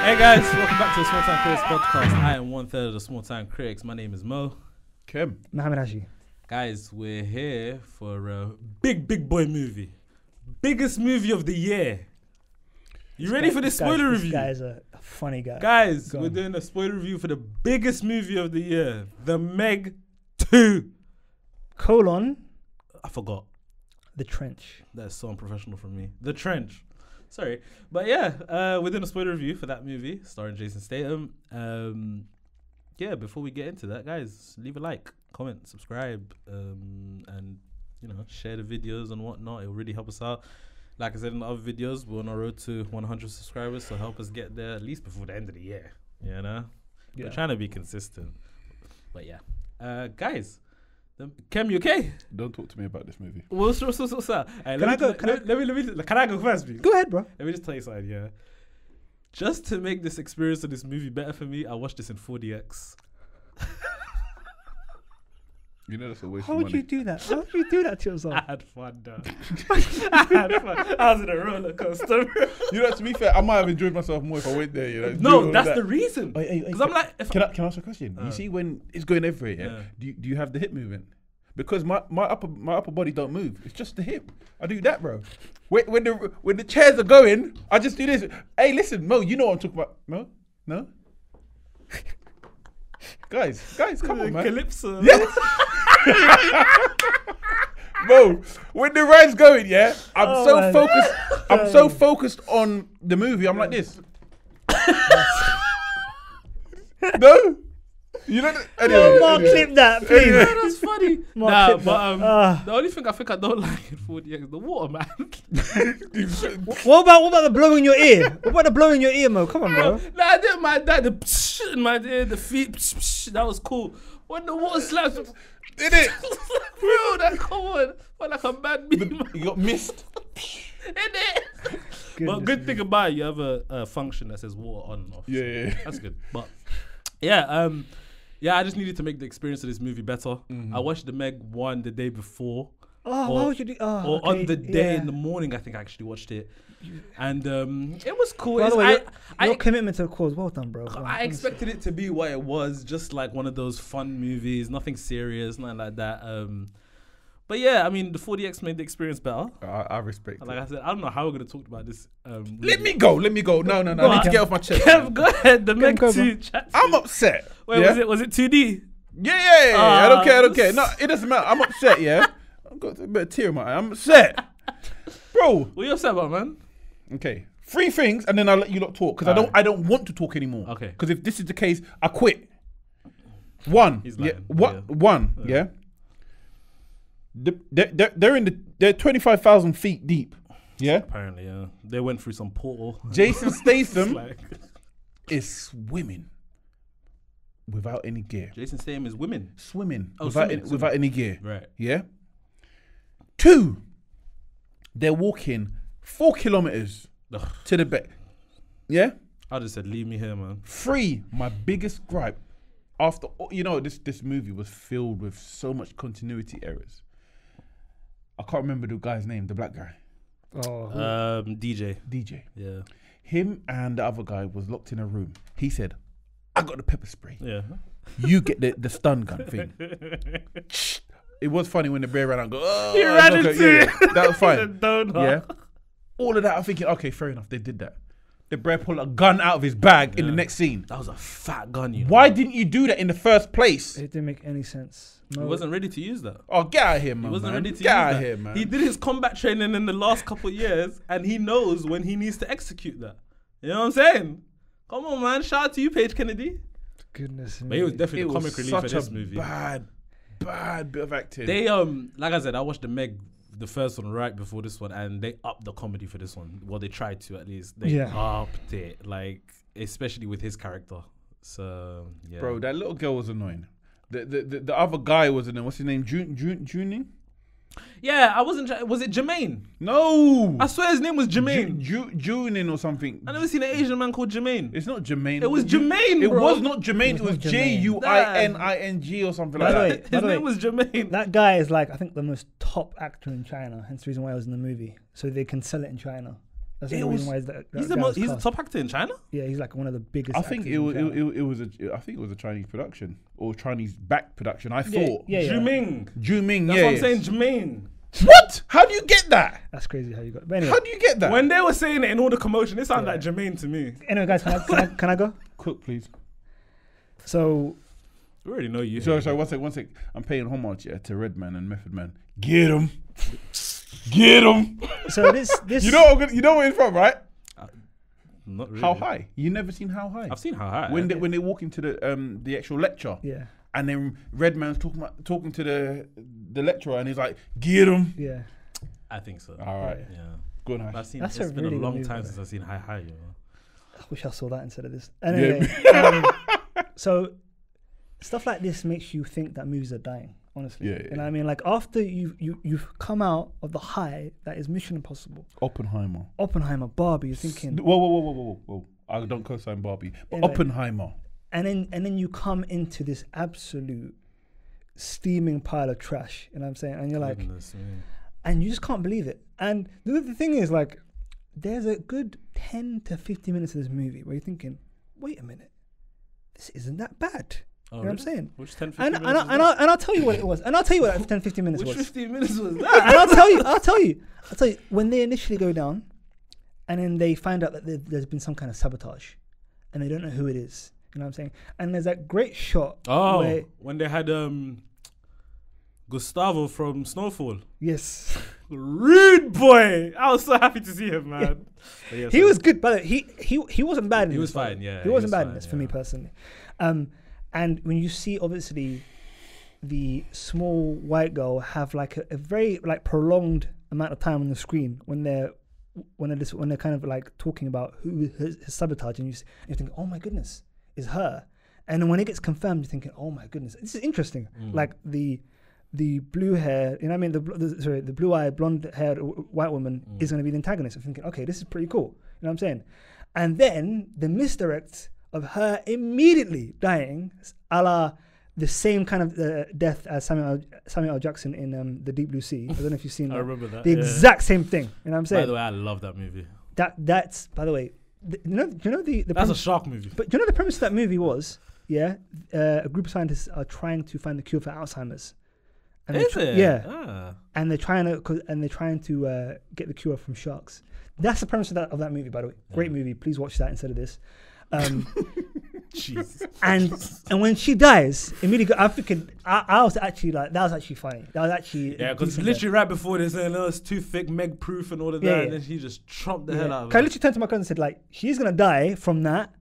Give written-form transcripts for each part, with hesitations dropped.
Hey guys, welcome back to the Small Time Critics podcast. I am one third of the Small Time Critics. My name is Mo. Kim. Mohammed Hashi. Guys, we're here for a big boy movie. Biggest movie of the year. You ready for this spoiler review? This guy's a funny guy. Guys, we're doing a spoiler review for the biggest movie of the year. The Meg 2. I forgot. The Trench. That's so unprofessional from me. The Trench. Sorry. But yeah, we're doing a spoiler review for that movie starring Jason Statham. Yeah, before we get into that, guys, leave a like, comment, subscribe, and, you know, share the videos and whatnot. It will really help us out. Like I said in the other videos, we're on our road to 100 subscribers, so help us get there at least before the end of the year. You know? Yeah. We're trying to be consistent. But yeah. Guys, Kem, you okay? Don't talk to me about this movie. What's that? Hey, Can I go first, please? Go ahead, bro. Let me just tell you something, yeah. Just to make this experience of this movie better for me, I watched this in 4DX. You know that's a waste How of would money. you do that? How would you do that to yourself? I had fun, though. I had fun. I was in a roller coaster. You know, to be fair, I might have enjoyed myself more if I went there. You know, No, that's the reason. Hey, Because I'm like, can I ask a question? You see, when it's going everywhere, do you have the hip movement? Because my upper body don't move. It's just the hip. I do that, bro. When the chairs are going, I just do this. Hey, listen, Mo, you know what I'm talking about. Mo, no. guys, come on, man. Calypso. Yeah. Bro, when the ride's going, yeah, I'm so focused on the movie. I'm like this. No, you know. Anyway, Mark, clip that, please. Yeah, that's funny. Mark, The only thing I think I don't like in 4DX is the water, man. What about the blow in your ear? What about the blow in your ear, Mo? Come on, bro. Nah, I didn't mind that. The psh in my ear, the feet, psh, that was cool. When the water slaps, did it? bro, that come on, felt like a bad beam. You got missed. In it. But good thing about it, you have a function that says water on and off. Yeah, so that's good. But yeah, I just needed to make the experience of this movie better. I watched the Meg 1 the day before. Why would you do? Or on the day in the morning, I think I actually watched it. And it was cool. By the way, your commitment to the cause, well done, bro. I expected it to be what it was, just like one of those fun movies, nothing serious, nothing like that. But yeah, I mean, the 4DX made the experience better. I respect it. Like I said, I don't know how we're going to talk about this. Let me go. No. I need to get off my chest. Kev, go ahead. The Meg 2 chat. I'm upset. Wait, yeah? was it 2D? Yeah. I don't care. No, it doesn't matter. I'm upset, yeah? I've got a bit of tear in my eye. I'm upset. Bro. What are you upset about, man? Okay. 3 things, and then I'll let you lot talk, because I don't want to talk anymore. Okay. Because if this is the case, I quit. One. He's lying. One, yeah? They're 25,000 feet deep. Yeah? Apparently, yeah. They went through some portal. Jason Statham is swimming without any gear. Jason Statham is women. Swimming Oh, without any gear. Right. Yeah? 2, they're walking 4 kilometers to the bed. Yeah? I just said, leave me here, man. 3, my biggest gripe, after, you know, this movie was filled with so much continuity errors. I can't remember the guy's name, the black guy. DJ. Yeah. Him and the other guy was locked in a room. He said, I got the pepper spray. Yeah. You get the stun gun thing. It was funny when the bear ran out and go, oh, He ran into it. That was fine. Donut. Yeah. All of that, I'm thinking, okay, fair enough, they did that. The bear pulled a gun out of his bag in the next scene. That was a fat gun, you know. Why didn't you do that in the first place? It didn't make any sense. He wasn't ready to use that. Oh, get out of here, man. He wasn't ready to get out use of that. here, man. He did his combat training in the last couple of years, and he knows when he needs to execute that. You know what I'm saying? Come on, man. Shout out to you, Paige Kennedy. Goodness. But he was definitely the comic relief for this movie. Bad bit of acting. They like I said, I watched the Meg, the first one right before this one, and they upped the comedy for this one. Well, they tried to at least. They upped it, like especially with his character. So yeah, bro, that little girl was annoying. The other guy was annoying. What's his name? Juning? Yeah, I wasn't. Was it Jermaine? No, I swear his name was Jermaine. Junin or something. I never seen an Asian man called Jermaine. It's not Jermaine. It was Jermaine, It bro. was not Jermaine. It was Juining or something like that. His name was Jermaine. That guy is like, I think, the most top actor in China. Hence the reason why I was in the movie. So they can sell it in China. That's the only reason why He's a top actor in China. Yeah, he's like one of the biggest. I think it was a Chinese production or Chinese backed production. I thought. Juming. That's what I'm saying. Juming. What? How do you get that? That's crazy how you got it. But anyway. How do you get that? When they were saying it in all the commotion, it sounded like Jermaine to me. Anyway, guys, can I go? Quick, please. So. We already know you. So one sec. I'm paying homage to Redman and Method Man. Get him. Get him. So this. You know where it's from, right? Not really. How High? You never seen How High? I've seen How High. When they walk into the actual lecture. Yeah. And then Redman's talking to the lecturer, and he's like, "Get him." Yeah. I think so. All right. Yeah. Good. I've seen. That's It's a been really a good long movie, time though. since I've seen High High. I wish I saw that instead of this. Anyway, so stuff like this makes you think that movies are dying. Honestly, Yeah. You know what I mean? Like after you've come out of the high that is Mission Impossible, Oppenheimer, Barbie, you're thinking, whoa. I don't co-sign Barbie, but Anyway. Oppenheimer. and then you come into this absolute steaming pile of trash. You know what I'm saying? And you're like, Goodness me. and you just can't believe it. And the thing is, like, there's a good 10 to 15 minutes of this movie where you're thinking, wait a minute, this isn't that bad. Oh, You know what I'm saying? Which 10, 15 And minutes was that? I'll tell you what it was. And I'll tell you what that 10, 15 minutes Which was. 15 minutes was And that? I'll tell you, when they initially go down and then they find out that there's been some kind of sabotage and they don't know who it is. You know what I'm saying? And there's that great shot. Oh, where, when they had Gustavo from Snowfall. yes. Rude boy. I was so happy to see him, man. But yeah, He so- was good, but he wasn't bad in He this. was by the fine, way. yeah, He he wasn't was bad in fine, this for me yeah. personally. And when you see obviously the small white girl have like a very like prolonged amount of time on the screen when they're kind of like talking about who is sabotage, and you think, oh my goodness, is her. And then when it gets confirmed, you're thinking, oh my goodness, this is interesting. Like the blue hair, you know what I mean? The blue-eyed, blonde-haired white woman is going to be the antagonist. I'm thinking, okay, this is pretty cool. You know what I'm saying? And then the misdirect of her immediately dying, a la the same kind of death as Samuel L. Jackson in The Deep Blue Sea. I don't know if you've seen that. I remember that. The exact same thing. You know what I'm saying? By the way, I love that movie. That's by the way, do you know the That's premise, a shark movie. but do you know the premise of that movie was? Yeah, a group of scientists are trying to find the cure for Alzheimer's. And Is it? Yeah. Ah. And they're trying to get the cure from sharks. That's the premise of that movie, by the way. Great movie. Please watch that instead of this. Jesus. And when she dies, immediately I'm thinking I was actually like, that was actually funny. That was actually Because literally right before this, and it's too thick, Meg proof and all of that, Yeah, and yeah. then she just chopped the hell out of I it. literally turned to my cousin and said, like, she's gonna die from that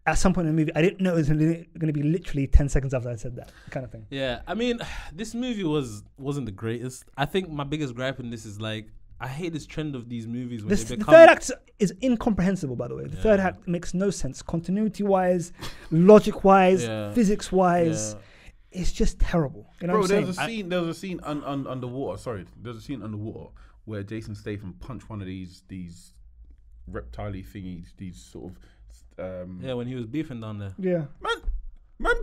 at some point in the movie. I didn't know it was gonna be literally 10 seconds after I said that kind of thing. Yeah, I mean, this movie wasn't the greatest. I think my biggest gripe in this is like, I hate this trend of these movies when The they become. third act is incomprehensible, by the way. The third act makes no sense, continuity-wise, logic-wise, Yeah. physics-wise. Yeah. It's just terrible. You know Bro, what I'm saying? there was a scene underwater. Sorry, there's a scene underwater where Jason Statham punched one of these reptile-y thingies, these sort of. Yeah, when he was beefing down there. Yeah. Man,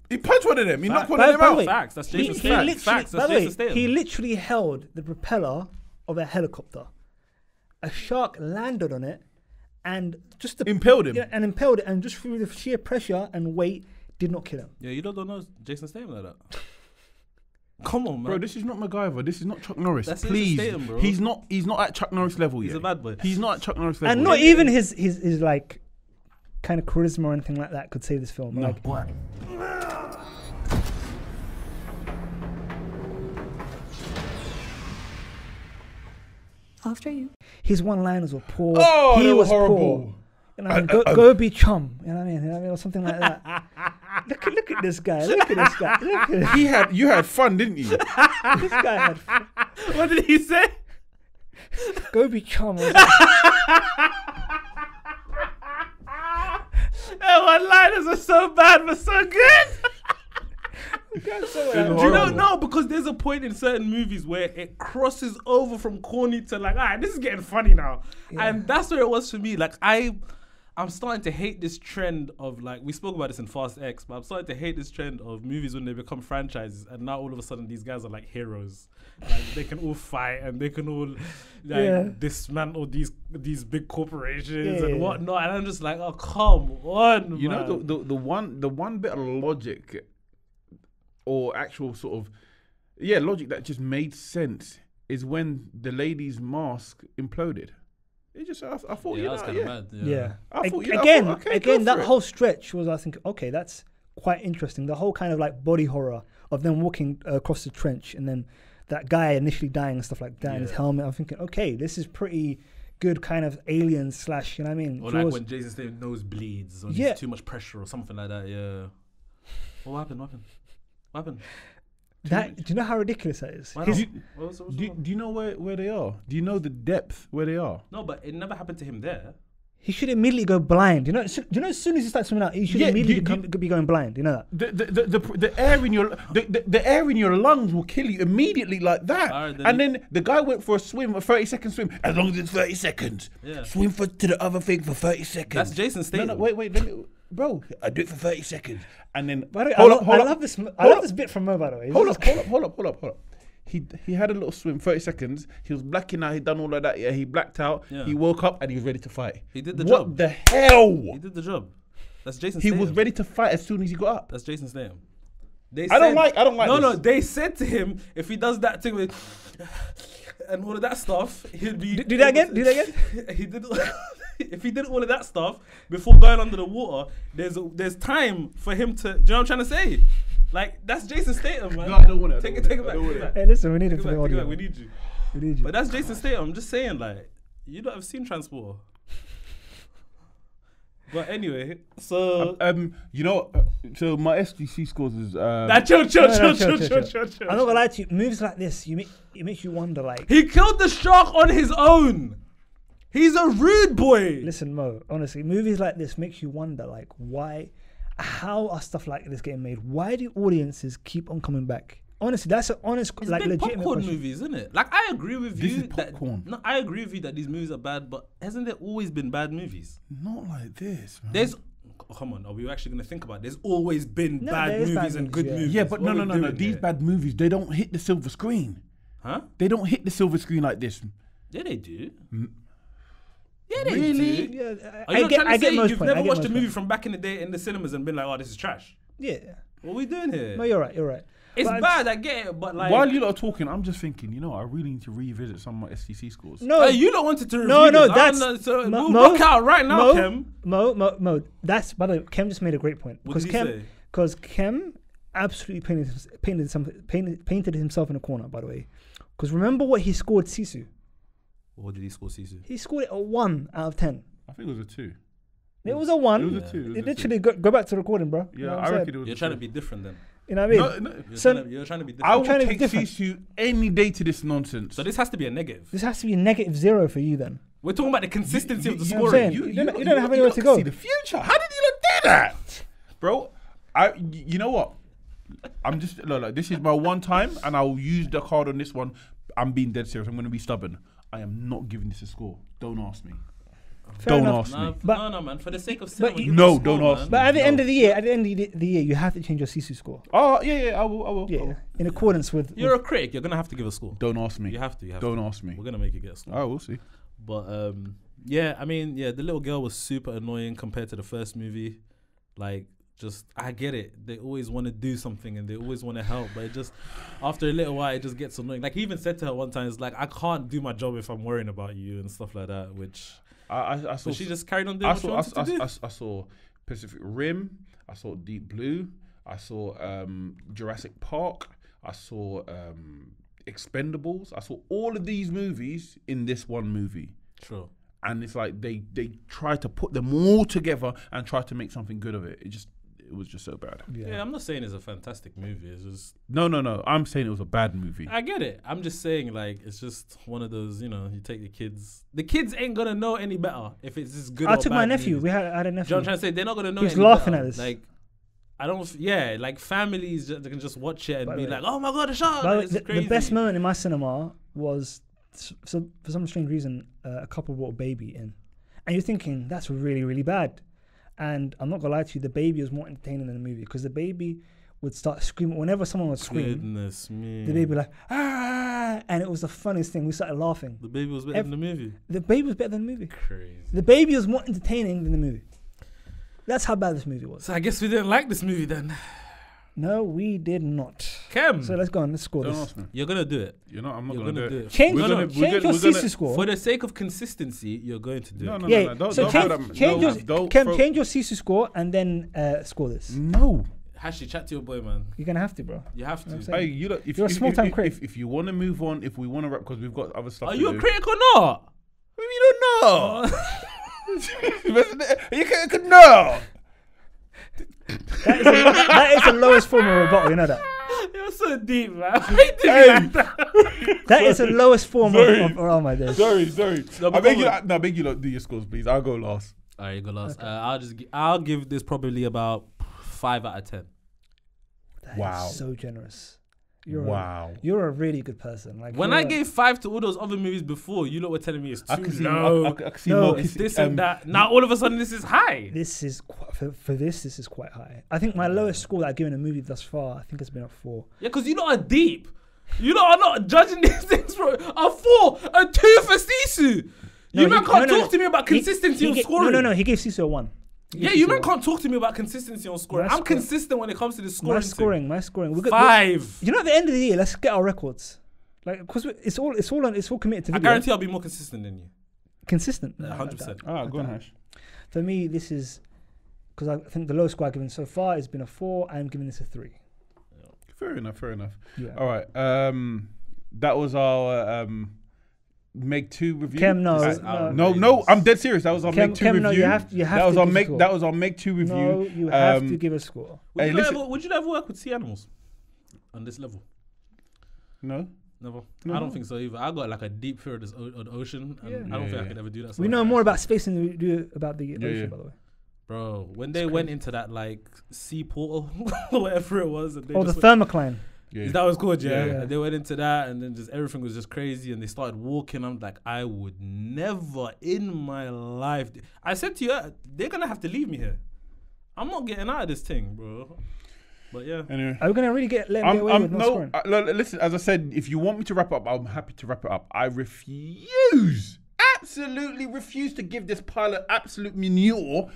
he punched one of them. He knocked one of By them the out. way, Facts. That's he Jason Statham. literally- Facts. by That's the way, Jason Statham. he literally held the propeller of a helicopter. A shark landed on it and just Impaled him. Yeah, and impaled it, and just through the sheer pressure and weight, did not kill him. Yeah, you don't know Jason Statham like that. Come on, man. Bro, this is not MacGyver. This is not Chuck Norris. That's Jason Please, Statham, bro. he's not at Chuck Norris level yet. He's a bad boy. He's not at Chuck Norris level. And not even his like kind of charisma or anything like that could save this film. No. Like, After you. his one-liners were poor. Oh, he they were was horrible. poor. You know what I mean? Go be chum. You know what I mean? Or something like that. look at this guy. Look at this guy. Look at You had fun, didn't you? this guy. Had fun. What did he say? Go be chum. One-liners are so bad but so good. Do you know? No, because there's a point in certain movies where it crosses over from corny to like, all right, this is getting funny now, and that's where it was for me. Like I'm I'm starting to hate this trend of like, we spoke about this in Fast X, but I'm starting to hate this trend of movies when they become franchises, and now all of a sudden these guys are like heroes. Like they can all fight and they can all like dismantle these big corporations and whatnot. And I'm just like, oh come on, You man. know the one bit of logic or actual sort of logic that just made sense is when the lady's mask imploded. It just I thought that was kind of mad. Yeah. I thought, Again, okay, go for that it. whole stretch was, I think, okay, that's quite interesting. The whole kind of like body horror of them walking across the trench and then that guy initially dying and stuff like that in his helmet. I'm thinking, okay, this is pretty good kind of alien slash, you know what I mean? Or like when Jason Statham nose bleeds or there's too much pressure or something like that. Yeah. What happened? That, do you know how ridiculous that is? Do you know where they are? Do you know the depth where they are? No, but it never happened to him there. He should immediately go blind. Do you know as soon as he starts swimming out, he should immediately be going blind. You know that? The air in your the air in your lungs will kill you immediately like that. Then the guy went for a 30-second swim. As long as it's 30 seconds, swim to the other thing for 30 seconds. That's Jason Statham. No, wait, let me, bro. I do it for 30 seconds, and then I love this bit from Mo, by the way. Hold up. He had a little swim, 30 seconds. He was blacking out. He'd done all of that. Yeah, he blacked out. Yeah. He woke up and he was ready to fight. He did the job. What the hell? He did the job. That's Jason He Statham. was ready to fight as soon as he got up. That's Jason Statham. I don't like No, this. they said to him, if he does that thing with and all of that stuff, he'd be... Do that again? He did... If he did all of that stuff before going under the water, there's time for him to... Do you know what I'm trying to say? Like, that's Jason Statham, man. No, I don't want it. Take it back. Hey, listen, we need it for the audio. We need you. We need you. But that's Jason Statham. I'm just saying, like, you don't have seen Transporter. But anyway, so... so my SDC scores is... chill. I'm not gonna lie to you. Moves like this, it makes you wonder, like... He killed the shark on his own. He's a rude boy. Listen, Mo, honestly, movies like this makes you wonder, like, why... How are stuff like this getting made? Why do audiences keep on coming back? Honestly, that's an honest, it's like, big legitimate popcorn question. movies, isn't it? Like, I agree with This you is popcorn. I agree with you that these movies are bad, but hasn't there always been bad movies? Not like this, man. Come on, are we actually going to think about it? There's always been No, bad there is movies bad and movies, good yeah. movies. Yeah, but What are we no. doing These here? bad movies, they don't hit the silver screen. Huh? They don't hit the silver screen like this. Yeah, they do. Yeah, they Really? do. Yeah, Are you not trying to say most you've point. never I get watched a most movie point. from back in the day in the cinemas and been like, oh, this is trash? Yeah. What are we doing here? No, you're right. It's But bad, I get it, but like... While you lot are talking, I'm just thinking, I really need to revisit some of my STC scores. No, you don't wanted to review no, this. that's... So Mo- we'll work out right now, Mo, Kem. Mo, that's... By the way, Kem just made a great point. What did he say? Because Kem absolutely painted himself in a corner, by the way. Because remember what he scored Sisu? What did he score, Sisu? He scored it a 1 out of 10. I think it was a 2. It was a 1. It was a 2. It was a 2. Literally, go back to the recording, bro. Yeah, You know what I I'm reckon saying? it was You're a trying 2. to be different then. You know what I mean? You're trying to be different. I will trying to be take different. Sisu any day to this nonsense. So this has to be a negative. This has to be a -0 for you then. We're talking about the consistency of the you know what I'm scoring. saying? You don't have anywhere to go. See the future. How did you not do that, bro? You know what? I'm just look. This is my one time, and I'll use the card on this one. I'm being dead serious. I'm going to be stubborn. I am not giving this a score. Don't ask me. Fair Don't enough. ask me. No, man. For the sake of cinema, give No, it a score, don't ask man. me. But at the No. end of the year, you have to change your Sisu score. Oh yeah, I will. Yeah, in accordance with... You're a critic. You're gonna have to give a score. Don't ask me. You have to. Don't ask me. We're gonna make you get a score. Oh, we'll see. But yeah, I mean, yeah, the little girl was super annoying compared to the first movie. Like, just I get it. They always want to do something and they always want to help, but it just after a little while it just gets annoying. Like he even said to her one time, "It's like I can't do my job if I'm worrying about you and stuff like that." Which I saw. but she just carried on doing what she wanted to do. I saw Pacific Rim. I saw Deep Blue. I saw Jurassic Park. I saw Expendables. I saw all of these movies in this one movie. Sure. And it's like they try to put them all together and try to make something good of it. It was just so bad. Yeah, I'm not saying it's a fantastic movie. It's just No. I'm saying it was a bad movie. I get it. I'm just saying like it's just one of those. You take the kids. The kids ain't gonna know any better if it's just good. I or took bad my nephew. movies. We had a Do you know nephew. what I'm trying to say? They're not gonna know. He was any laughing better. at us. Like I don't. Yeah, like families they can just watch it and By be the way- like, "Oh my god, the shark!" By the way, It's the crazy. best moment in my cinema was, so for some strange reason, a couple brought a baby in. and you're thinking that's really, really bad. And I'm not gonna lie to you, the baby was more entertaining than the movie because the baby would start screaming whenever someone would scream. Goodness me. The baby would like and it was the funniest thing. We started laughing. The baby was better than the movie. The baby was better than the movie. Crazy. The baby was more entertaining than the movie. That's how bad this movie was. So I guess we didn't like this movie then. No, we did not. Kem, So let's go on. Let's score Don't this. ask me. you're gonna do it. You know, I'm not You're gonna do it. Change, We're gonna- change your we're CC gonna- score. For the sake of consistency, you're going to do No, it. no, Yeah, no, no. so Don't change, throw that- change, no, your, don't Kem, throw- change your CC score and then score this. No. Hashi, chat to your boy, man. You're gonna have to, bro. You have to. I'm saying- Hey, you look. If You're a small-time critic. If you want to move on, if we want to wrap, because we've got other stuff. Are to you do. a critic or not? Maybe you don't know. You could know. That is the lowest form of rebuttal. You know that. You're so deep, man. Why did you like that? That is the lowest form Sorry. of oh my days. Sorry. No, I but beg go you. on. No, I beg you. Lot, do your scores, please. I'll go last. All right, you go last. I'll give this probably about 5 out of 10. That is Wow. so generous. You're Wow. you're a really good person. Like When you're I gave 5 to all those other movies before, you lot were telling me it's I too can see. low. I can see. No, Mo It's kissing- this and that. Now all of a sudden this is high. this is for this is quite high. I think my lowest score that I've given a movie thus far, I think, has been a 4. Yeah, because you lot are deep. You lot are not judging these things for a 4, a 2 for Sisu. No, You man can't no, talk to me about consistency on scoring. No. He gave Sisu a 1. Yeah, you man can't talk to me about consistency on scoring. My I'm score- consistent when it comes to the scoring. My scoring. We're good. 5. You know, at the end of the year, let's get our records. Like, because it's all committed to I video. guarantee I'll be more consistent than you. Consistent. 100%. Ah, go on, Hash. For me, this is because I think the lowest score I've given so far has been a 4. I'm giving this a 3. Fair enough. Yeah. All right. That was our Meg 2 review. Kem, no, This is no. No, I'm dead serious. That was our Kem, Meg 2 Kem, review. no, you have that was to our give a Meg. score. That was our Meg 2 review. No, you have to give a score. Would, Hey, you listen. would you ever work with sea animals on this level? No. Never. No. I don't think so either. I got like a deep fear of this of the ocean, and Yeah. I don't think Yeah. I could ever do that. We know more about space than we do about the ocean, yeah. by the way. Bro, when they went into that like sea portal or whatever it was, and they Oh, the just thermocline. Yeah. that was good, yeah. Yeah. And they went into that, and then just everything was just crazy, and they started walking. I'm like, I would never in my life. I said to you, they're gonna have to leave me here. I'm not getting out of this thing, bro. But yeah, Anyway. Are we going to really let them get away with not scoring? Listen, as I said, if you want me to wrap up, I'm happy to wrap it up. I refuse, absolutely refuse to give this pilot absolute manure,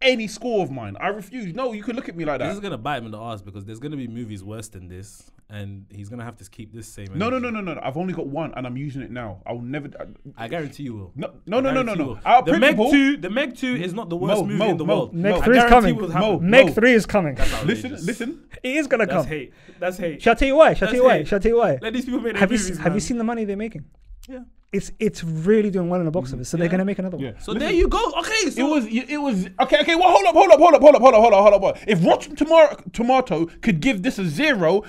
any score of mine. I refuse. No, you can look at me like this that. is gonna bite him in the ass because there's gonna be movies worse than this, and he's gonna have to keep this same. No. energy. I've only got one, and I'm using it now. I will never. I guarantee you will. No. I guarantee you will. Our The Meg principle. 2, the Meg 2 is not the worst movie in the world. Meg Mo, 3 is I coming. guarantee it will happen. Meg 3 is coming. That's outrageous. Listen. It is going to That's come. hate. That's hate. Shall I tell you why? That's hate. Let these people make their Have you movies, have you man. seen the money they're making? Yeah. It's really doing well in the box office, so they're Yeah. gonna make another one. Yeah. So Listen. there you go. Okay, so It was okay. Well, hold up. If Rotten Tomato could give this a 0,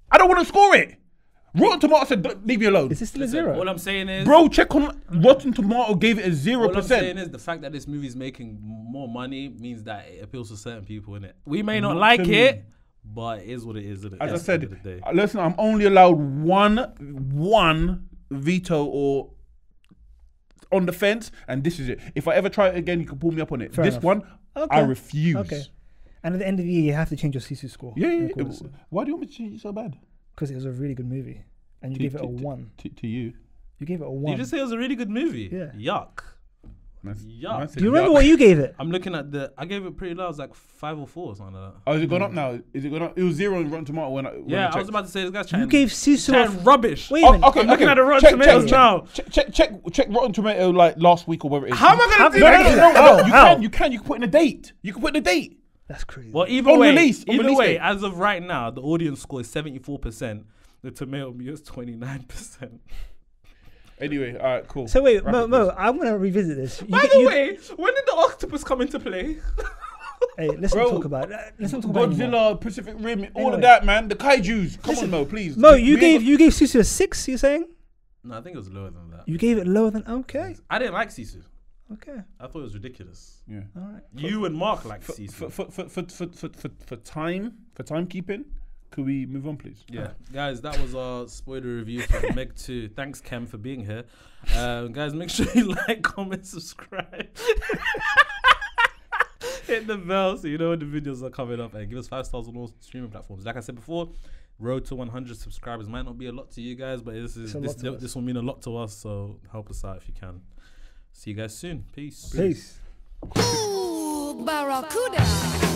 I don't want to score it. Rotten Tomato said, "Don't leave me alone." Is this still a Listen, 0? all I'm saying is, Bro, check on Rotten Tomato. Gave it a 0%. all I'm saying is the fact that this movie is making more money means that it appeals to certain people in it. We may not Not like to me. it, but it is what it is. Isn't it? As I At the said, end of the day. listen, I'm only allowed one veto or on the fence, and this is it. If I ever try it again, you can pull me up on it. Fair This enough. one, Okay. I refuse. Okay. And at the end of the year, you have to change your Sisu score. Yeah. Why do you want me to change it so bad? Because it was a really good movie, and you gave it a 1. To you. You gave it a Did 1. you just say it was a really good movie? Yeah. Yuck. Man Yuck. said Do you remember yuck. what you gave it? I'm looking at I gave it pretty low. It was like 5 or 4 or something like that. Oh, is it gone up now? Is it gone up? It was 0 on Rotten Tomato when I Yeah, I was checked. about to say this guy's trying. You gave Sisu chatting rubbish. Wait a minute. Okay, I'm looking at the Rotten Check- Tomatoes check- now. Check Rotten Tomato like last week or whatever it is. How am I How gonna do did I that? do that? How? You can put in a date. You can put in a date. That's crazy. Well, On release either way, date. as of right now, the audience score is 74%. The tomato meter is 29%. Anyway, all right, cool. So wait, Wrap it, Mo, please. I'm gonna revisit this. By the way, when did the octopus come into play? Hey, let's Bro, not talk about it. Let's not talk about it anymore. Godzilla, Pacific Rim, all Anyway. of that, man. The kaijus. Come Listen, on, Mo, please. Mo, We you ain't gave Sisu a 6. You're saying No, I think it was lower than that. you gave it lower than okay. I didn't like Sisu. Okay, I thought it was ridiculous. Yeah. all right. You and Mark like For Sisu. timekeeping, Could we move on, please? Yeah, guys, that was our spoiler review for the Meg 2. Thanks, Kem, for being here. Guys, make sure you like, comment, subscribe. Hit the bell so you know when the videos are coming up, and give us 5 stars on all streaming platforms. Like I said before, road to 100 subscribers might not be a lot to you guys, but this will mean a lot to us, so help us out if you can. See you guys soon. Peace. Peace. Ooh, Barracuda.